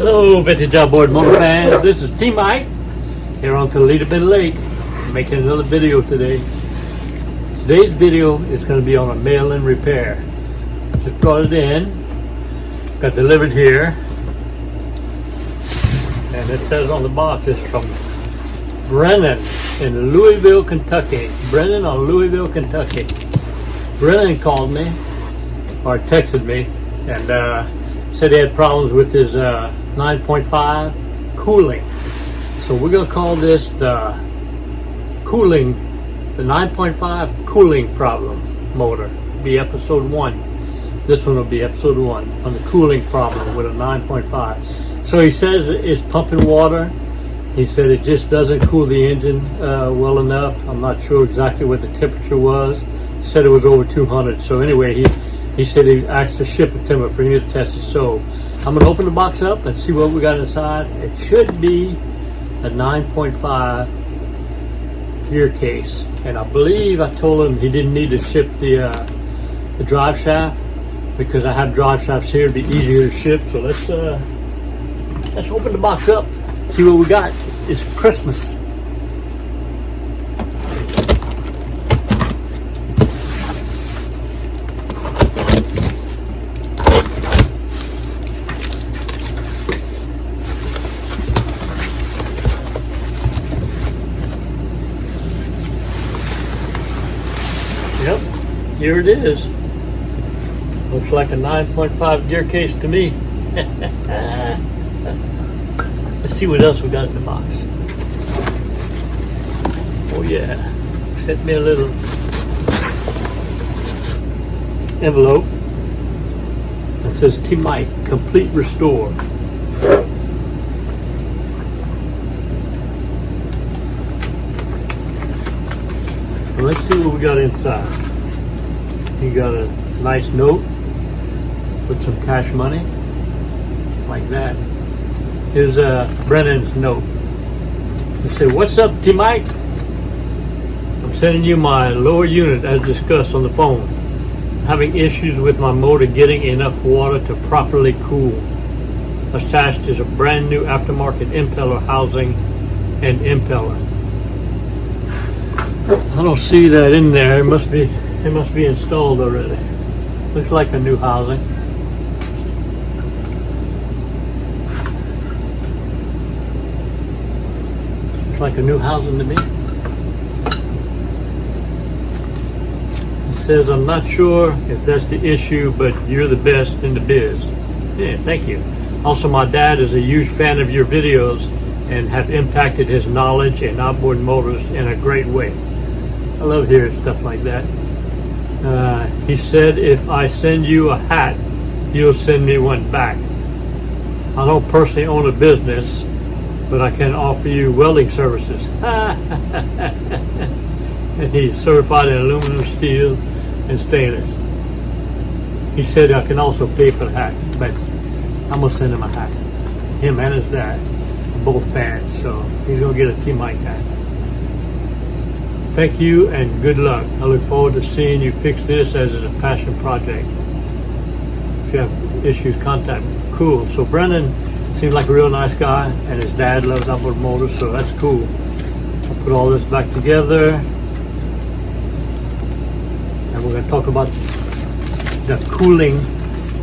Hello, vintage outboard motor fans. This is T Mike here on Toledo Bend Lake, making another video today. Today's video is going to be on a mail-in repair. Just brought it in, got delivered here, and it says on the box it's from Brennan in Louisville, Kentucky. Brennan on Louisville, Kentucky. Brennan called me or texted me and said he had problems with his 9.5 cooling. So we're going to call this the 9.5 cooling problem motor. Be episode 1. This one will be episode 1 on the cooling problem with a 9.5. So he says it's pumping water. He said it just doesn't cool the engine well enough. I'm not sure exactly what the temperature was. He said it was over 200. So anyway, he said he asked to ship a timber for me to test it. So I'm going to open the box up and see what we got inside. It should be a 9.5 gear case. And I believe I told him he didn't need to ship the drive shaft because I have drive shafts here. It'd be easier to ship. So let's open the box up, see what we got. It's Christmas. Yep, here it is. Looks like a 9.5 gear case to me. Let's see what else we got in the box. Oh yeah, sent me a little envelope that says T Mike Complete Restore. Well, let's see what we got inside. You got a nice note with some cash money, like that. Here's Brennan's note. It said, "What's up, T Mike? I'm sending you my lower unit as discussed on the phone. I'm having issues with my motor getting enough water to properly cool. Attached is a brand new aftermarket impeller housing and impeller." I don't see that in there. It must be installed already. Looks like a new housing. Like a new housing to me. It says, "I'm not sure if that's the issue, but you're the best in the biz." Yeah, thank you. Also, my dad is a huge fan of your videos and have impacted his knowledge in outboard motors in a great way. I love hearing stuff like that. He said, "If I send you a hat, you'll send me one back. I don't personally own a business, but I can offer you welding services." And he's certified in aluminum, steel, and stainless. He said I can also pay for the hat, but I'm gonna send him a hat. Him and his dad are both fans, so he's gonna get a T Mike hat. Thank you and good luck. I look forward to seeing you fix this as it's a passion project. If you have issues, contact me. Cool. So Brennan seems like a real nice guy, and his dad loves outboard motors, so that's cool. I'll put all this back together, and we're going to talk about the cooling,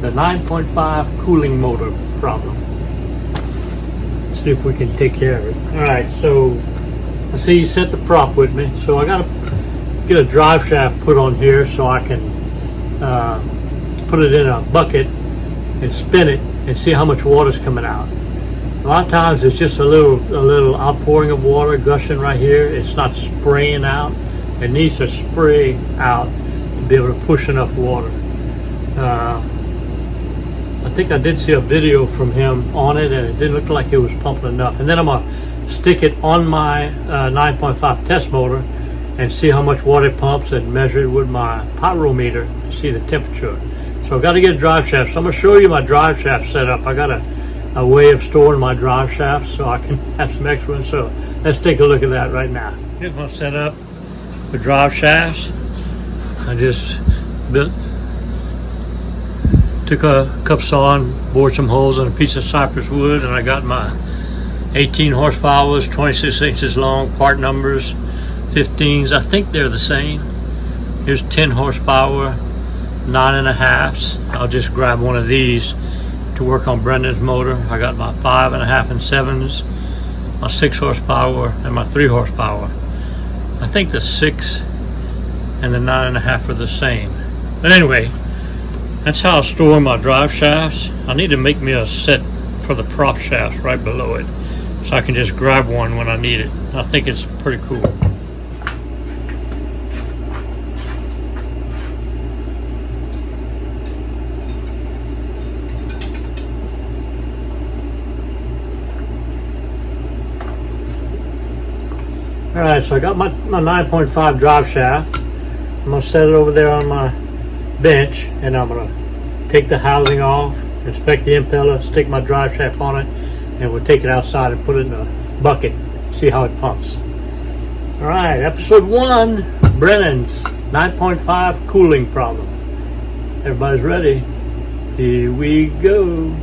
the 9.5 cooling motor problem. See if we can take care of it. All right, so I see you sent the prop with me, so I got to get a drive shaft put on here so I can put it in a bucket and spin it and see how much water's coming out. A lot of times it's just a little outpouring of water gushing right here. It's not spraying out. It needs to spray out to be able to push enough water. I think I did see a video from him on it, and it didn't look like it was pumping enough. And then I'm gonna stick it on my 9.5 test motor and see how much water it pumps and measure it with my pyrometer to see the temperature. So I've got to get a drive shaft. So I'm going to show you my drive shaft setup. I got a way of storing my drive shafts so I can have some extra ones. So let's take a look at that right now. Here's my setup for drive shafts. I just built Took a cup saw and bored some holes in a piece of cypress wood, and I got my 18 horsepower, 26 inches long, part numbers, 15s. I think they're the same. Here's 10 horsepower, 9.5s. I'll just grab one of these to work on Brendan's motor. I got my 5.5 and 7s, my 6 horsepower, and my 3 horsepower. I think the 6 and the 9.5 are the same. But anyway, that's how I store my drive shafts. I need to make me a set for the prop shafts right below it, so I can just grab one when I need it. I think it's pretty cool. Alright, so I got my 9.5 drive shaft. I'm going to set it over there on my bench, and I'm going to take the housing off, inspect the impeller, stick my drive shaft on it, and we'll take it outside and put it in a bucket, see how it pumps. Alright, episode 1, Brennan's 9.5 cooling problem. Everybody's ready? Here we go.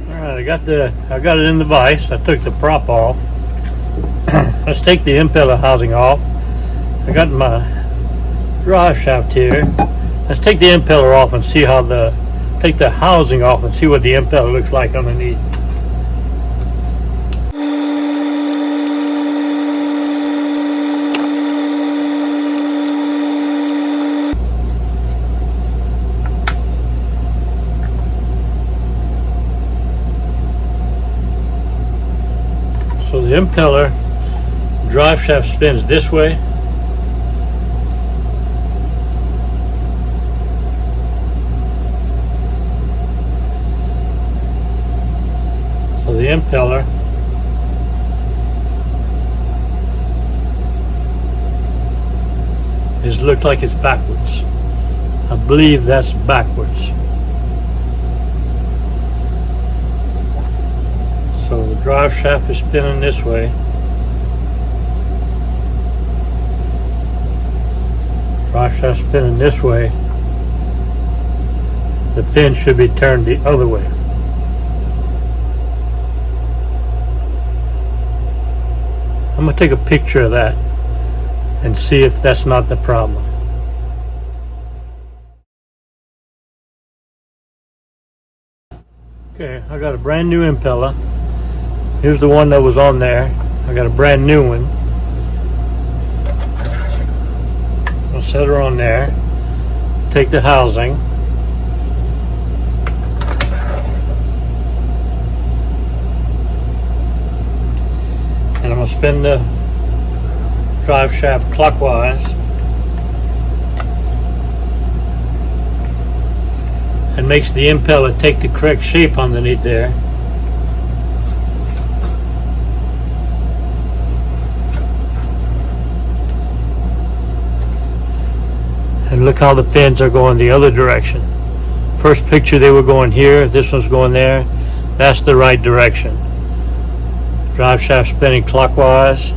Alright, I got it in the vise. I took the prop off. Let's take the impeller housing off. I got my drive shaft here. Let's take the impeller off and see how take the housing off and see what the impeller looks like underneath. So the impeller drive shaft spins this way. So the impeller looks like it's backwards. I believe that's backwards. So the drive shaft is spinning this way. Drive shaft spinning this way. The fin should be turned the other way. I'm going to take a picture of that and see if that's not the problem. Okay, I got a brand new impeller. Here's the one that was on there. I got a brand new one. I'll set her on there. Take the housing. And I'm going to spin the drive shaft clockwise. And makes the impeller take the correct shape underneath there. And look how the fins are going the other direction. First picture they were going here, this one's going there. That's the right direction. Drive shaft spinning clockwise.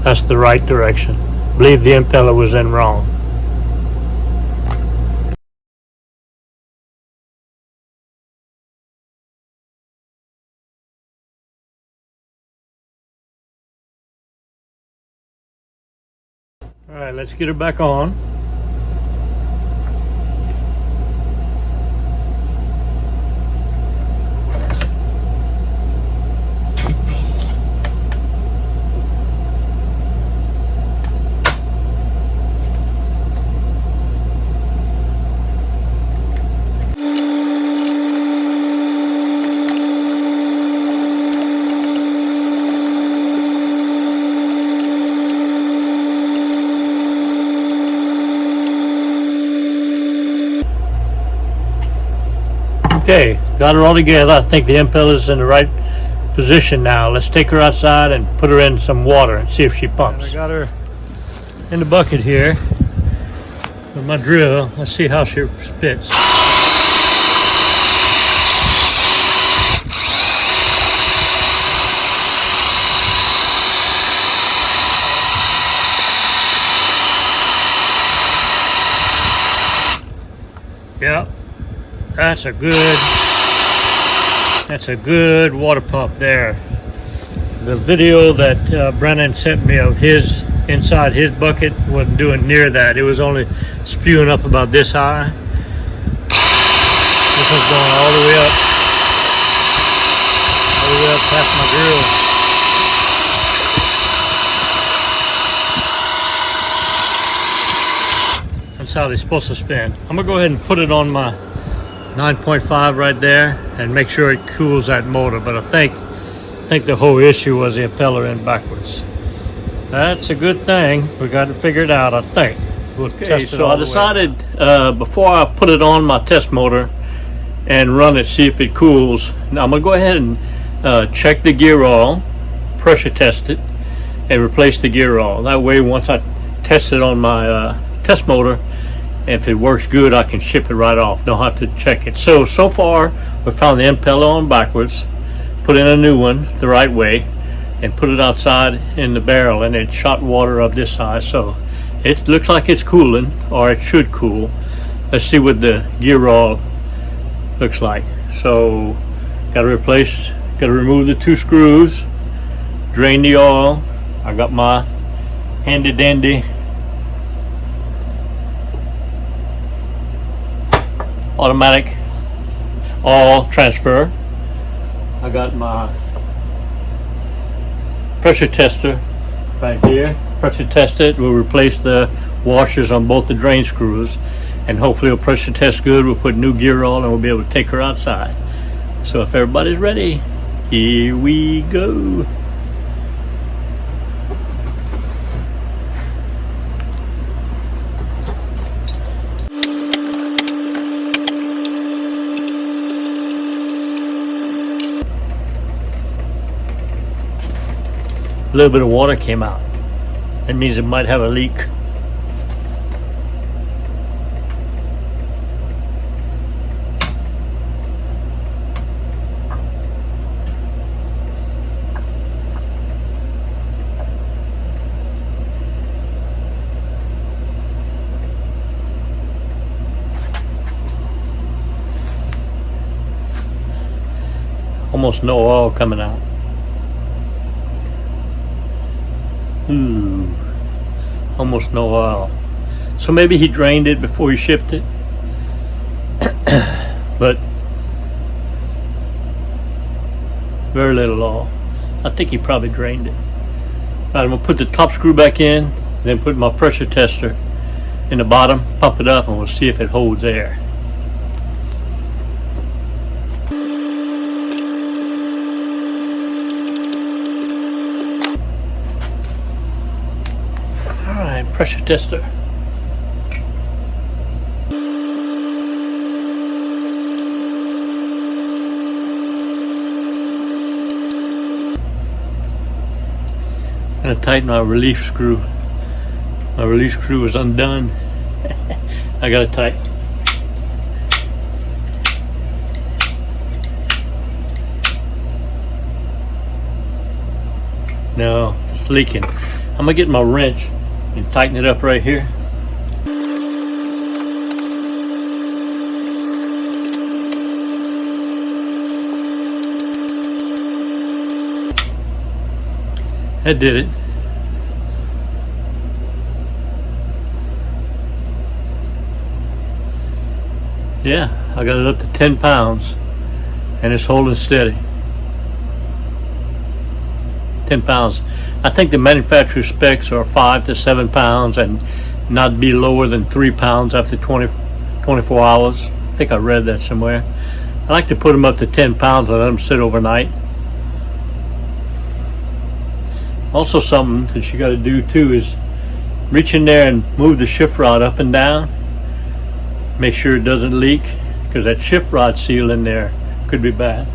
That's the right direction. I believe the impeller was in wrong. All right, let's get her back on. Okay, got her all together. I think the impeller's in the right position now. Let's take her outside and put her in some water and see if she pumps. I got her in the bucket here with my drill. Let's see how she spits. That's a good water pump there. The video that Brennan sent me of his inside his bucket wasn't doing near that. It was only spewing up about this high. This was going all the way up past my grill. That's how they're supposed to spin. I'm gonna go ahead and put it on my 9.5 right there and make sure it cools that motor. But I think the whole issue was the impeller in backwards. That's a good thing. We got it figured out, I think. We'll test it. So I decided before I put it on my test motor and run it, see if it cools. Now I'm gonna go ahead and check the gear oil, pressure test it, and replace the gear oil. That way, once I test it on my test motor, if it works good, I can ship it right off. Don't have to check it. So far, we found the impeller on backwards, put in a new one the right way, and put it outside in the barrel, and it shot water up this side. So it looks like it's cooling, or it should cool. Let's see what the gear oil looks like. So got to remove the 2 screws, drain the oil. I got my handy dandy automatic oil transfer. I got my pressure tester right here. Pressure test it. We'll replace the washers on both the drain screws, and hopefully it'll pressure test good. We'll put new gear on and we'll be able to take her outside. So if everybody's ready, here we go. A little bit of water came out. That means it might have a leak. Almost no oil coming out. Ooh, almost no oil. So maybe he drained it before he shipped it. But very little oil. I think he probably drained it. All right, I'm gonna put the top screw back in, then put my pressure tester in the bottom, pump it up, and we'll see if it holds air. Pressure tester. I'm gonna tighten my relief screw. My relief screw is undone. I got it tight. No, it's leaking. I'm gonna get my wrench and tighten it up right here. That did it. Yeah, I got it up to 10 pounds and it's holding steady. 10 pounds. I think the manufacturer specs are 5 to 7 pounds and not be lower than 3 pounds after 24 hours. I think I read that somewhere. I like to put them up to 10 pounds and let them sit overnight. Also, something that you got to do too is reach in there and move the shift rod up and down. Make sure it doesn't leak, because that shift rod seal in there could be bad.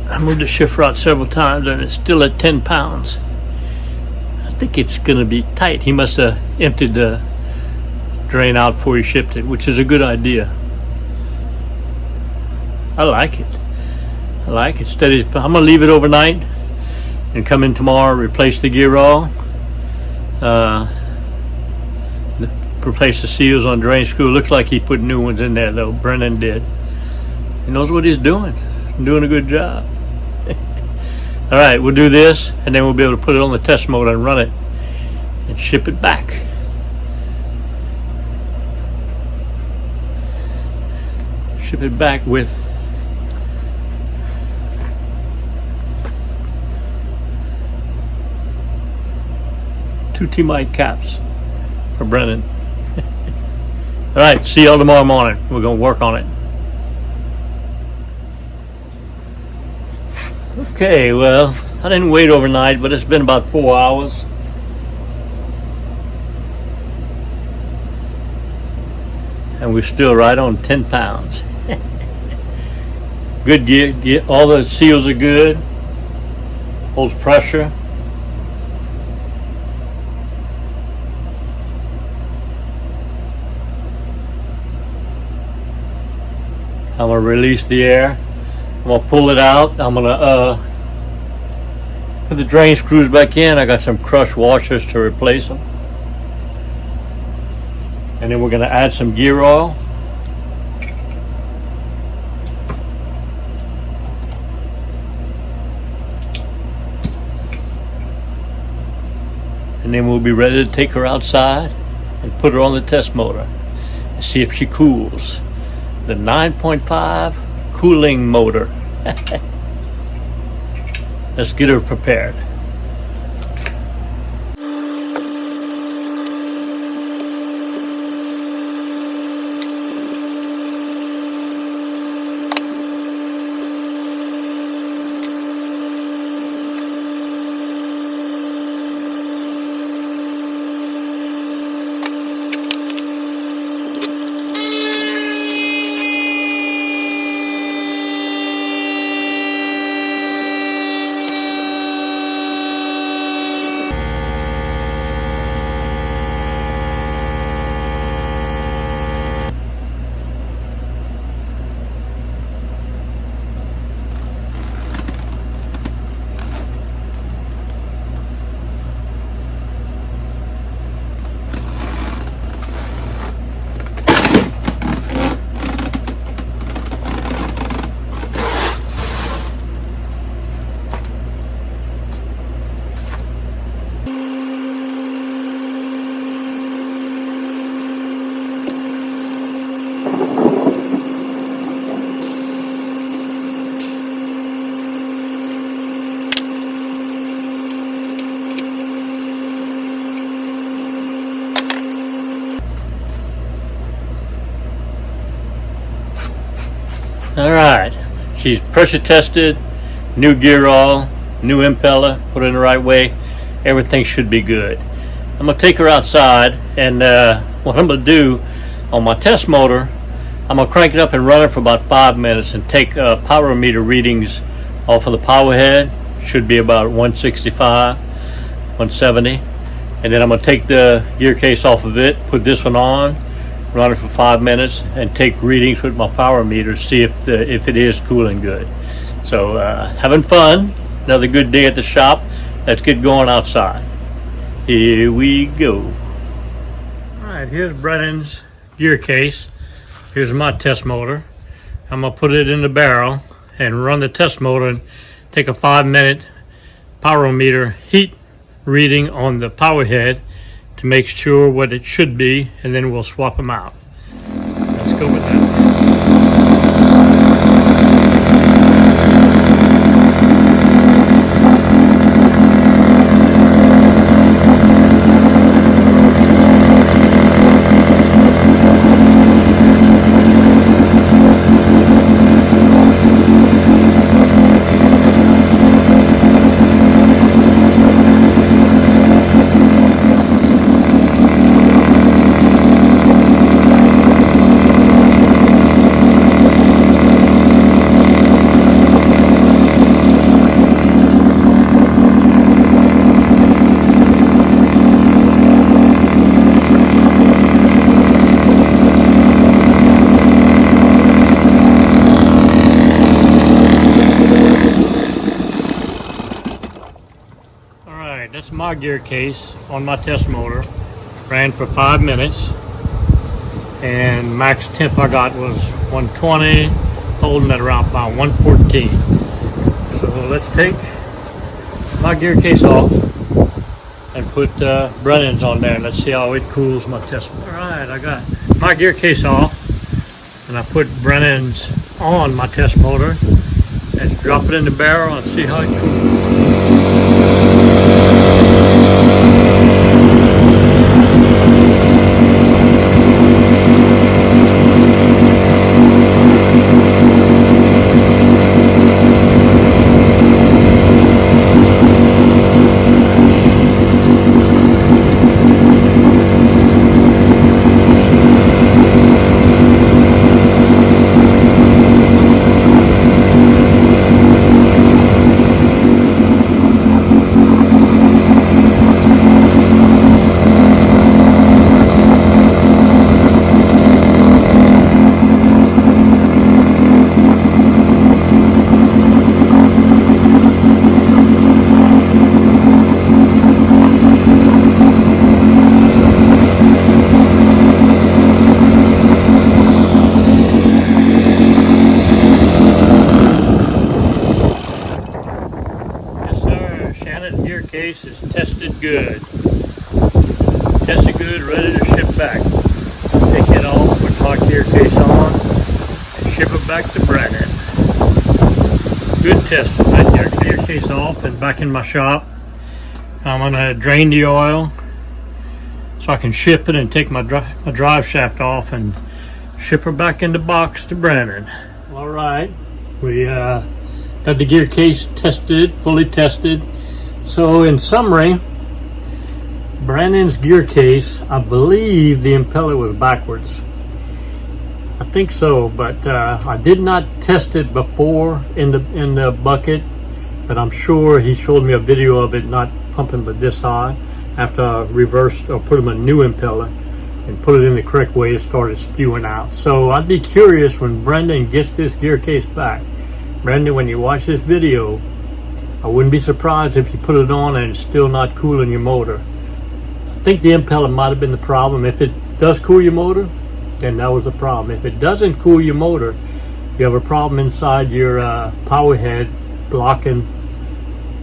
I moved the shift rod several times and it's still at 10 pounds. I think it's going to be tight. He must have emptied the drain out before he shipped it, which is a good idea. I like it. I like it. Steady. I'm gonna leave it overnight and come in tomorrow, replace the gear oil, replace the seals on drain screw. Looks like he put new ones in there though. Brennan did. He knows what he's doing. Doing a good job. All right, we'll do this, and then we'll be able to put it on the test motor and run it and ship it back. Ship it back with two T-Mite caps for Brennan. All right, see y'all tomorrow morning. We're gonna work on it. Okay, well, I didn't wait overnight, but it's been about 4 hours. And we're still right on 10 pounds. Good gear, all the seals are good. Holds pressure. I'm gonna release the air. I'm gonna pull it out. I'm gonna put the drain screws back in. I got some crushed washers to replace them. And then we're gonna add some gear oil. And then we'll be ready to take her outside and put her on the test motor and see if she cools. The 9.5 cooling motor. Let's get her prepared. All right, she's pressure tested, new gear oil, new impeller, put it in the right way. Everything should be good. I'm gonna take her outside, and what I'm gonna do on my test motor, I'm gonna crank it up and run it for about 5 minutes and take power meter readings off of the power head. Should be about 165, 170. And then I'm gonna take the gear case off of it, put this one on, run it for 5 minutes, and take readings with my power meter, see if it is cooling good. So having fun, another good day at the shop. Let's get going outside. Here we go. All right, here's Brennan's gear case. Here's my test motor. I'm gonna put it in the barrel and run the test motor and take a 5-minute power meter heat reading on the power head to make sure what it should be, and then we'll swap them out. Let's go with that. my gear case on my test motor. Ran for 5 minutes, and max temp I got was 120, holding at around about 114. So let's take my gear case off and put Brennan's on there. Let's see how it cools my test motor. All right, I got my gear case off, and I put Brennan's on my test motor. Let's drop it in the barrel and see how it cools. Gear case is tested good. Tested good, ready to ship back. Take it off, put my gear case on, and ship it back to Brennan. Good testing. That gear case off and back in my shop. I'm gonna drain the oil so I can ship it and take my drive shaft off and ship her back in the box to Brennan. All right, we got the gear case tested, fully tested. So in summary, Brennan's gear case, I believe the impeller was backwards. I think so, but I did not test it before in the bucket, but I'm sure he showed me a video of it not pumping but this high. After I reversed or put him a new impeller and put it in the correct way, it started spewing out. So I'd be curious when Brendan gets this gear case back. Brendan, when you watch this video, I wouldn't be surprised if you put it on and it's still not cooling your motor. I think the impeller might have been the problem. If it does cool your motor, then that was the problem. If it doesn't cool your motor, you have a problem inside your power head blocking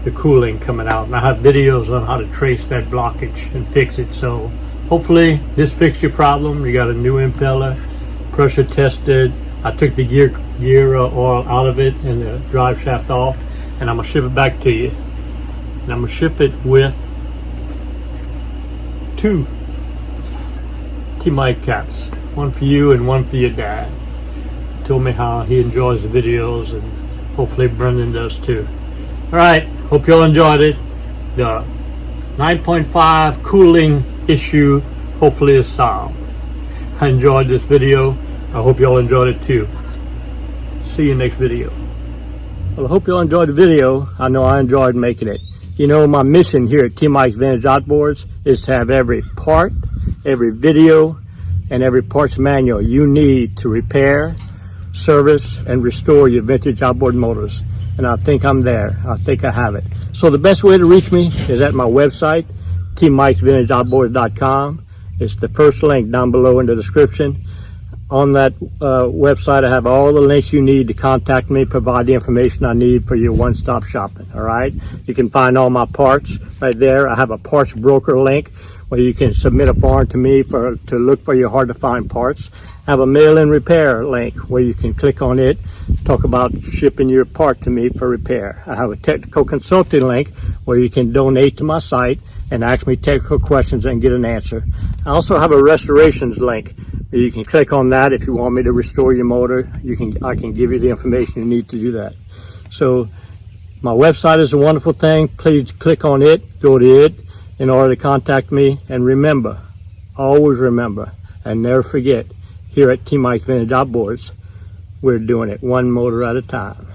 the cooling coming out. And I have videos on how to trace that blockage and fix it. So hopefully this fixed your problem. You got a new impeller, pressure tested. I took the gear oil out of it and the drive shaft off. And I'm gonna ship it back to you. And I'm gonna ship it with 2 T-Mic caps. One for you and one for your dad. He told me how he enjoys the videos, and hopefully Brendan does too. All right, hope y'all enjoyed it. The 9.5 cooling issue hopefully is solved. I enjoyed this video. I hope y'all enjoyed it too. See you next video. Well, I hope you all enjoyed the video. I know I enjoyed making it. You know, my mission here at T-Mike's Vintage Outboards is to have every part, every video, and every parts manual you need to repair, service, and restore your vintage outboard motors. And I think I'm there. I think I have it. So the best way to reach me is at my website, tmikesvintageoutboards.com. It's the first link down below in the description. On that website, I have all the links you need to contact me, provide the information I need for your one-stop shopping, all right? You can find all my parts right there. I have a parts broker link where you can submit a form to me to look for your hard-to-find parts. I have a mail-in repair link where you can click on it, talk about shipping your part to me for repair. I have a technical consulting link where you can donate to my site and ask me technical questions and get an answer. I also have a restorations link. You can click on that if you want me to restore your motor. I can give you the information you need to do that. So my website is a wonderful thing. Please click on it, go to it in order to contact me. And remember, always remember, and never forget, here at T-Mike's Vintage Outboards, we're doing it one motor at a time.